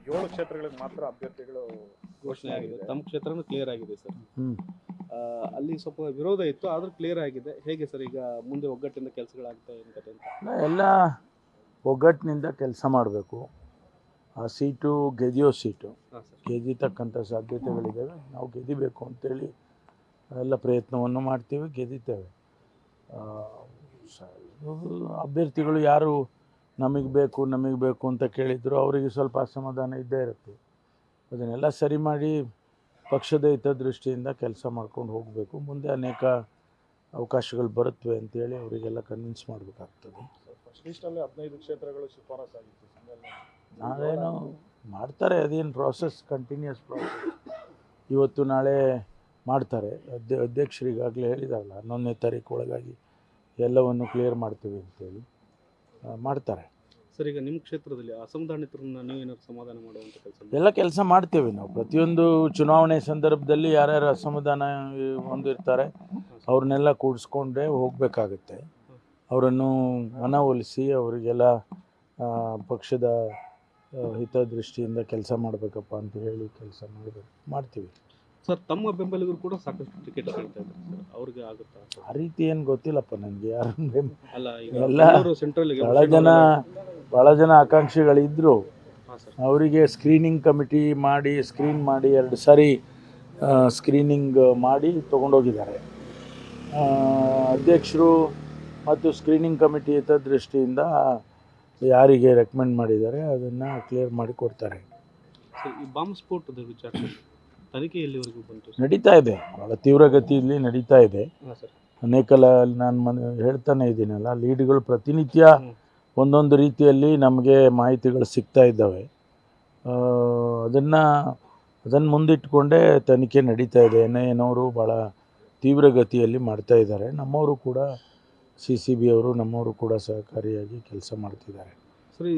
7 ಕ್ಷೇತ್ರಗಳಿಗೆ ಮಾತ್ರ ಅಭ್ಯರ್ಥಿಗಳು ಘೋಷಣೆ ಆಗಿದೆ. ತಮ್ಮ ಕ್ಷೇತ್ರನೂ ಕ್ಲಿಯರ್ ಆಗಿದೆ ಸರ್. ಅಲ್ಲಿ ಸ್ವಲ್ಪ ವಿರೋಧ ಇತ್ತು, ಆದರೂ ಕ್ಲಿಯರ್ ಆಗಿದೆ. ಹೇಗೆ ಸರ್ ಈಗ ಮುಂದೆ ಒಗ್ಗಟ್ಟಿಂದ ಕೆಲಸಗಳಾಗ್ತಾ ಇರುತ್ತೆ ಅಂತ? ಎಲ್ಲ ಒಗ್ಗಟ್ಟಿನಿಂದ ಕೆಲಸ ಮಾಡಬೇಕು. ಆ ಸೀಟು ಗೆದಿಯೋ ಸೀಟು, ಗೆದಿತಕ್ಕಂಥ ಸಾಧ್ಯತೆಗಳಿದ್ದಾವೆ. ನಾವು ಗೆದಿಬೇಕು ಅಂತೇಳಿ ಎಲ್ಲ ಪ್ರಯತ್ನವನ್ನು ಮಾಡ್ತೀವಿ, ಗೆದಿತೇವೆ. ಅಭ್ಯರ್ಥಿಗಳು ಯಾರು ನಮಗೆ ಬೇಕು ಅಂತ ಕೇಳಿದ್ರು, ಅವರಿಗೆ ಸ್ವಲ್ಪ ಅಸಮಾಧಾನ ಇದ್ದೇ ಇರುತ್ತೆ. ಅದನ್ನೆಲ್ಲ ಸರಿ ಮಾಡಿ ಪಕ್ಷದ ಹಿತದೃಷ್ಟಿಯಿಂದ ಕೆಲಸ ಮಾಡ್ಕೊಂಡು ಹೋಗಬೇಕು. ಮುಂದೆ ಅನೇಕ ಅವಕಾಶಗಳು ಬರುತ್ತವೆ ಅಂತೇಳಿ ಅವರಿಗೆಲ್ಲ ಕನ್ವಿನ್ಸ್ ಮಾಡಬೇಕಾಗ್ತದೆ. ಫಸ್ಟ್ ಲಿಸ್ಟಲ್ಲಿ 15 ಕ್ಷೇತ್ರಗಳು ಶಿಫಾರಸಾಗಿತ್ತು. ನಾವೇನು ಮಾಡ್ತಾರೆ, ಅದೇನು ಪ್ರಾಸೆಸ್, ಕಂಟಿನ್ಯೂಸ್ ಪ್ರಾಸೆಸ್. ಇವತ್ತು ನಾಳೆ ಮಾಡ್ತಾರೆ. ಅಧ್ಯಕ್ಷರಿಗಾಗಲೇ ಹೇಳಿದಾರಲ್ಲ, 11ನೇ ತಾರೀಕು ಒಳಗಾಗಿ ಎಲ್ಲವನ್ನು ಕ್ಲಿಯರ್ ಮಾಡ್ತೀವಿ ಅಂತೇಳಿ ಮಾಡ್ತಾರೆ. ಸರ್, ಈಗ ನಿಮ್ಮ ಕ್ಷೇತ್ರದಲ್ಲಿ ಅಸಮಾಧಾನಿತರನ್ನ ನೀವೇನಾದ್ರು ಸಮಾಧಾನ ಮಾಡುವಂಥ ಎಲ್ಲ ಕೆಲಸ ಮಾಡ್ತೇವೆ ನಾವು. ಪ್ರತಿಯೊಂದು ಚುನಾವಣೆ ಸಂದರ್ಭದಲ್ಲಿ ಯಾರ್ಯಾರು ಅಸಮಾಧಾನ ಹೊಂದಿರ್ತಾರೆ ಅವ್ರನ್ನೆಲ್ಲ ಕೂಡಿಸ್ಕೊಂಡೇ ಹೋಗಬೇಕಾಗುತ್ತೆ. ಅವರನ್ನು ಮನವೊಲಿಸಿ ಅವರಿಗೆಲ್ಲ ಪಕ್ಷದ ಹಿತದೃಷ್ಟಿಯಿಂದ ಕೆಲಸ ಮಾಡಬೇಕಪ್ಪ ಅಂತ ಹೇಳಿ ಕೆಲಸ ಮಾಡ್ತೀವಿ. ಸರ್, ತಮ್ಮ ಬೆಂಬಲಿಗರು ಕೂಡ ಸಾಕಷ್ಟು ಟಿಕೆಟ್ ಕೇಳ್ತಾ ಇದ್ದಾರೆ ಸರ್, ಅವ್ರಿಗೆ ಆಗುತ್ತಾ? ಆ ರೀತಿ ಏನು ಗೊತ್ತಿಲ್ಲಪ್ಪ ನನಗೆ. ಯಾರು ಅಲ್ಲ, ಎಲ್ಲ ಸೆಂಟ್ರಲ್ ಭಾಳ ಜನ ಆಕಾಂಕ್ಷಿಗಳಿದ್ದರು. ಅವರಿಗೆ ಸ್ಕ್ರೀನಿಂಗ್ ಕಮಿಟಿ ಮಾಡಿ ಸ್ಕ್ರೀನ್ ಮಾಡಿ 2 ಸಾರಿ ಸ್ಕ್ರೀನಿಂಗ್ ಮಾಡಿ ತೊಗೊಂಡೋಗಿದ್ದಾರೆ. ಅಧ್ಯಕ್ಷರು ಮತ್ತು ಸ್ಕ್ರೀನಿಂಗ್ ಕಮಿಟಿ ಹಿತದೃಷ್ಟಿಯಿಂದ ಯಾರಿಗೆ ರೆಕಮೆಂಡ್ ಮಾಡಿದ್ದಾರೆ ಅದನ್ನು ಕ್ಲಿಯರ್ ಮಾಡಿ ಕೊಡ್ತಾರೆ. ಈ ಬಾಂಬ್ ಸ್ಫೋಟದ ವಿಚಾರ ತನಿಖೆ ಎಲ್ಲಿವರೆಗೂ ಬಂತು? ನಡೀತಾ ಇದೆ, ಭಾಳ ತೀವ್ರಗತಿಯಲ್ಲಿ ನಡೀತಾ ಇದೆ. ಅನೇಕ ನಾನು ಹೇಳ್ತಾನೆ ಇದ್ದೀನಲ್ಲ, ಲೀಡ್ಗಳು ಪ್ರತಿನಿತ್ಯ ಒಂದೊಂದು ರೀತಿಯಲ್ಲಿ ನಮಗೆ ಮಾಹಿತಿಗಳು ಸಿಗ್ತಾ ಇದ್ದಾವೆ. ಅದನ್ನು ಮುಂದಿಟ್ಟುಕೊಂಡೇ ತನಿಖೆ ನಡೀತಾ ಇದೆ. NIA ಭಾಳ ತೀವ್ರಗತಿಯಲ್ಲಿ ಮಾಡ್ತಾ ಇದ್ದಾರೆ. ನಮ್ಮವರು ಕೂಡ CCB ಅವರು ನಮ್ಮವರು ಕೂಡ ಸಹಕಾರಿಯಾಗಿ ಕೆಲಸ ಮಾಡ್ತಿದ್ದಾರೆ. ಸರಿ,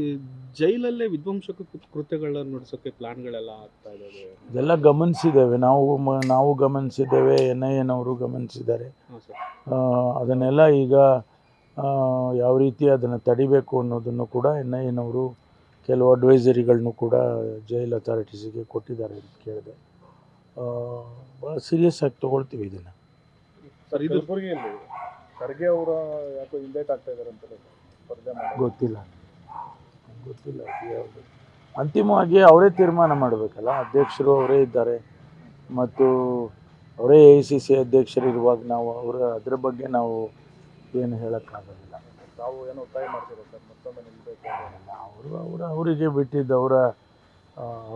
ಜೈಲಲ್ಲೇ ವಿಧ್ವಂಸಕ ಕೃತ್ಯಗಳನ್ನ ನಡೆಸೋಕ್ಕೆ ಪ್ಲಾನ್ಗಳೆಲ್ಲ ಆಗ್ತಾ ಇದ್ದಾವೆ. ಇದೆಲ್ಲ ಗಮನಿಸಿದ್ದೇವೆ, ನಾವು ಗಮನಿಸಿದ್ದೇವೆ, NIA ಗಮನಿಸಿದ್ದಾರೆ. ಅದನ್ನೆಲ್ಲ ಈಗ ಯಾವ ರೀತಿ ಅದನ್ನು ತಡಿಬೇಕು ಅನ್ನೋದನ್ನು ಕೂಡ NIA ಕೆಲವು ಅಡ್ವೈಸರಿಗಳನ್ನು ಕೂಡ ಜೈಲ್ ಅಥಾರಿಟೀಸಿಗೆ ಕೊಟ್ಟಿದ್ದಾರೆ ಅಂತ ಕೇಳಿದೆ. ಭಾಳ ಸೀರಿಯಸ್ ಆಗಿ ತೊಗೊಳ್ತೀವಿ ಇದನ್ನು. ಸರ್, ಇದು ಕಲಬುರಗಿಯಲ್ಲಿ ಖರ್ಗೆ ಅವರ ಯಾಕೋ ಇಂಡೈಟ್ ಆಗ್ತಾ ಇದ್ದಾರೆ ಅಂತ ಗೊತ್ತಿಲ್ಲ. ಯಾವುದು ಅಂತಿಮವಾಗಿ ಅವರೇ ತೀರ್ಮಾನ ಮಾಡಬೇಕಲ್ಲ. ಅಧ್ಯಕ್ಷರು ಅವರೇ ಇದ್ದಾರೆ ಮತ್ತು ಅವರೇ AICC ಅಧ್ಯಕ್ಷರಿರುವಾಗ ನಾವು ಅದರ ಬಗ್ಗೆ ನಾವು ಏನು ಹೇಳೋಕ್ಕಾಗೋದಿಲ್ಲ. ನಾವು ಏನೋ ಒತ್ತಾಯ ಮಾಡ್ತೀವಿ ಸರ್, ಮತ್ತೊಮ್ಮೆ ನಿಲ್ಲಬೇಕು. ಅವರಿಗೆ ಬಿಟ್ಟಿದ್ದು,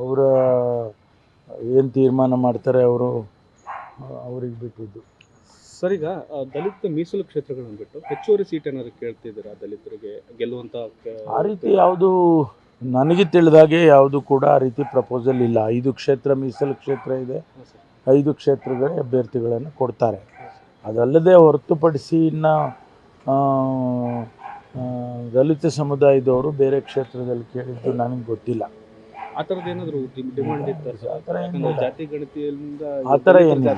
ಅವರ ಏನು ತೀರ್ಮಾನ ಮಾಡ್ತಾರೆ ಅವ್ರಿಗೆ ಬಿಟ್ಟಿದ್ದು. ಸರ್, ಈಗ ದಲಿತ ಮೀಸಲು ಕ್ಷೇತ್ರಗಳನ್ನು ಬಿಟ್ಟು ಹೆಚ್ಚುವರಿ ಸೀಟ್ ಏನಾದ್ರು ಕೇಳ್ತಿದ್ದೀರಾ ದಲಿತರಿಗೆ ಗೆಲ್ಲುವಂಥ? ಆ ರೀತಿ ಯಾವುದು ನನಗೆ ತಿಳಿದಾಗೆ ಯಾವುದು ಕೂಡ ಆ ರೀತಿ ಪ್ರಪೋಸಲ್ ಇಲ್ಲ. 5 ಕ್ಷೇತ್ರ ಮೀಸಲು ಕ್ಷೇತ್ರ ಇದೆ, 5 ಕ್ಷೇತ್ರಗಳ ಅಭ್ಯರ್ಥಿಗಳನ್ನು ಕೊಡ್ತಾರೆ. ಅದಲ್ಲದೆ ಹೊರತುಪಡಿಸಿ ಇನ್ನು ದಲಿತ ಸಮುದಾಯದವರು ಬೇರೆ ಕ್ಷೇತ್ರದಲ್ಲಿ ಕೇಳಿದ್ದು ನನಗೆ ಗೊತ್ತಿಲ್ಲ. ಆ ಥರದ್ದು ಏನಾದರೂ ಡಿಮಾಂಡ್ ಇತ್ತು? ಆ ಥರ ಏನಿಲ್ಲ, ಜಾತಿ ಗಣತಿಯಿಂದ ಆ ಥರ ಏನಿಲ್ಲ.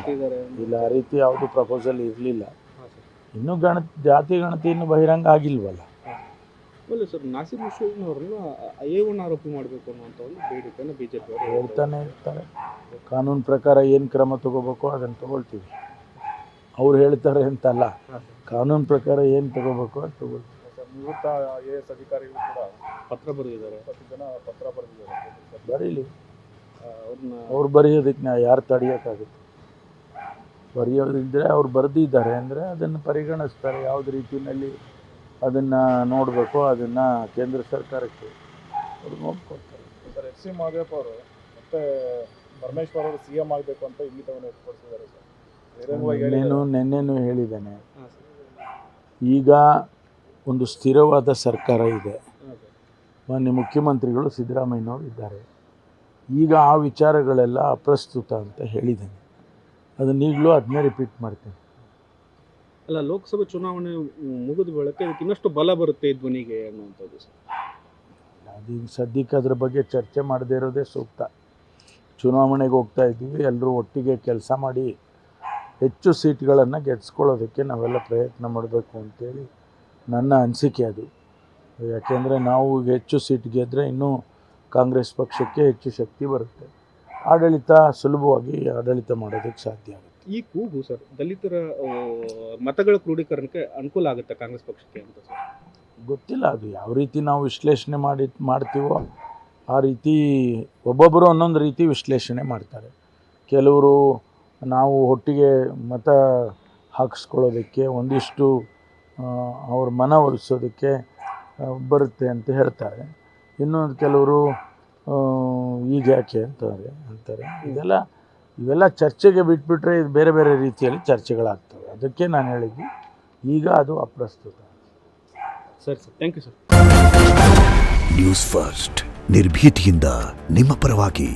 ಇಲ್ಲ, ಆ ರೀತಿ ಯಾವುದು ಪ್ರಪೋಸಲ್ ಇರಲಿಲ್ಲ. ಇನ್ನೂ ಜಾತಿ ಗಣತಿ ಇನ್ನೂ ಬಹಿರಂಗ ಆಗಿಲ್ವಲ್ಲ. ಆಮೇಲೆ ಸರ್, ನಾಸಿರ್ ಹುಸೇನ್ ಅವರನ್ನು A1 ಆರೋಪಿ ಮಾಡಬೇಕು ಅನ್ನೋಂಥ ಒಂದು ಬೇಡಿಕೆಯನ್ನು BJP ಅವರು ಹೇಳ್ತಾನೆ ಇರ್ತಾರೆ. ಕಾನೂನು ಪ್ರಕಾರ ಏನು ಕ್ರಮ ತಗೋಬೇಕು ಅದನ್ನು ತಗೊಳ್ತೀವಿ. ಅವ್ರು ಹೇಳ್ತಾರೆ ಅಂತಲ್ಲ, ಕಾನೂನು ಪ್ರಕಾರ ಏನು ತಗೋಬೇಕು ಅದು ತಗೊಳ್ತೀವಿ. ನಿವೃತ್ತ IAS ಅಧಿಕಾರಿಗಳು ಕೂಡ ಪತ್ರ ಬರೆದಿದ್ದಾರೆ. 10 ಜನ ಪತ್ರ ಬರೆದಿದ್ದಾರೆ. ಬರೀಲಿ, ಅವ್ರು ಬರೆಯೋದಕ್ಕೆ ಯಾರು ತಡೆಯೋಕ್ಕಾಗುತ್ತೆ? ಬರೆಯೋದಿದ್ದರೆ ಅವ್ರು ಬರೆದಿದ್ದಾರೆ ಅಂದರೆ ಅದನ್ನು ಪರಿಗಣಿಸ್ತಾರೆ. ಯಾವ್ದು ರೀತಿಯಲ್ಲಿ ಅದನ್ನು ನೋಡಬೇಕು ಅದನ್ನು ಕೇಂದ್ರ ಸರ್ಕಾರಕ್ಕೆ ಅವ್ರು ನೋಡ್ಕೊಡ್ತಾರೆ. ಸರ್, FC ಮಹದೇವಪ್ಪ ಅವರು ಮತ್ತೆ ಪರಮೇಶ್ವರ್ ಅವರು CM ಆಗಬೇಕು ಅಂತ ಇಂಗಿತವನ್ನು ವ್ಯಕ್ತಪಡಿಸಿದ್ದಾರೆ ಸರ್. ನೆನ್ನೆನೂ ಹೇಳಿದ್ದೇನೆ, ಈಗ ಒಂದು ಸ್ಥಿರವಾದ ಸರ್ಕಾರ ಇದೆ. ಮಾನ್ಯ ಮುಖ್ಯಮಂತ್ರಿಗಳು ಸಿದ್ದರಾಮಯ್ಯನವರು ಇದ್ದಾರೆ. ಈಗ ಆ ವಿಚಾರಗಳೆಲ್ಲ ಅಪ್ರಸ್ತುತ ಅಂತ ಹೇಳಿದ್ದೇನೆ. ಅದನ್ನೀಗಲೂ ಅದನ್ನೇ ರಿಪೀಟ್ ಮಾಡ್ತೇನೆ. ಅಲ್ಲ, ಲೋಕಸಭೆ ಚುನಾವಣೆ ಮುಗಿದ ಬಳಿಕ ಇದಕ್ಕೆ ಇನ್ನಷ್ಟು ಬಲ ಬರುತ್ತೆ ಈ ಧ್ವನಿಗೆ ಅನ್ನುವಂಥದ್ದು ಸರ್. ಅದೀಗ ಸದ್ಯಕ್ಕೆ ಅದ್ರ ಬಗ್ಗೆ ಚರ್ಚೆ ಮಾಡದೇ ಇರೋದೇ ಸೂಕ್ತ. ಚುನಾವಣೆಗೆ ಹೋಗ್ತಾ ಇದ್ದೀವಿ, ಎಲ್ಲರೂ ಒಟ್ಟಿಗೆ ಕೆಲಸ ಮಾಡಿ ಹೆಚ್ಚು ಸೀಟ್ಗಳನ್ನು ಗೆದ್ಸ್ಕೊಳ್ಳೋದಕ್ಕೆ ನಾವೆಲ್ಲ ಪ್ರಯತ್ನ ಮಾಡಬೇಕು ಅಂತೇಳಿ ನನ್ನ ಅನಿಸಿಕೆ ಅದು. ಯಾಕೆಂದರೆ ನಾವು ಹೆಚ್ಚು ಸೀಟ್ ಗೆದ್ದರೆ ಇನ್ನೂ ಕಾಂಗ್ರೆಸ್ ಪಕ್ಷಕ್ಕೆ ಹೆಚ್ಚು ಶಕ್ತಿ ಬರುತ್ತೆ, ಆಡಳಿತ ಸುಲಭವಾಗಿ ಆಡಳಿತ ಮಾಡೋದಕ್ಕೆ ಸಾಧ್ಯ ಆಗುತ್ತೆ. ಈ ಕೂಗು ಸರ್ ದಲಿತರ ಮತಗಳ ಕ್ರೋಢೀಕರಣಕ್ಕೆ ಅನುಕೂಲ ಆಗುತ್ತೆ ಕಾಂಗ್ರೆಸ್ ಪಕ್ಷಕ್ಕೆ ಅಂತ ಸರ್? ಗೊತ್ತಿಲ್ಲ, ಅದು ಯಾವ ರೀತಿ ನಾವು ವಿಶ್ಲೇಷಣೆ ಮಾಡ್ತೀವೋ ಆ ರೀತಿ ಒಬ್ಬೊಬ್ಬರು ಒಂದೊಂದು ರೀತಿ ವಿಶ್ಲೇಷಣೆ ಮಾಡ್ತಾರೆ. ಕೆಲವರು ನಾವು ಒಟ್ಟಿಗೆ ಮತ ಹಾಕಿಸ್ಕೊಳ್ಳೋದಕ್ಕೆ ಒಂದಿಷ್ಟು ಅವ್ರ ಮನವೊಲಿಸೋದಕ್ಕೆ ಬರುತ್ತೆ ಅಂತ ಹೇಳ್ತಾರೆ. ಇನ್ನೊಂದು ಕೆಲವರು ಈಗ ಯಾಕೆ ಅಂತಾರೆ. ಇವೆಲ್ಲ ಚರ್ಚೆಗೆ ಬಿಟ್ಬಿಟ್ರೆ ಇದು ಬೇರೆ ಬೇರೆ ರೀತಿಯಲ್ಲಿ ಚರ್ಚೆಗಳಾಗ್ತವೆ. ಅದಕ್ಕೆ ನಾನು ಹೇಳಿದ್ದು ಈಗ ಅದು ಅಪ್ರಸ್ತುತ. Sir thank you sir. News First ನಿರ್ಭೀತಿಯಿಂದ ನಿಮ್ಮ ಪರವಾಗಿ.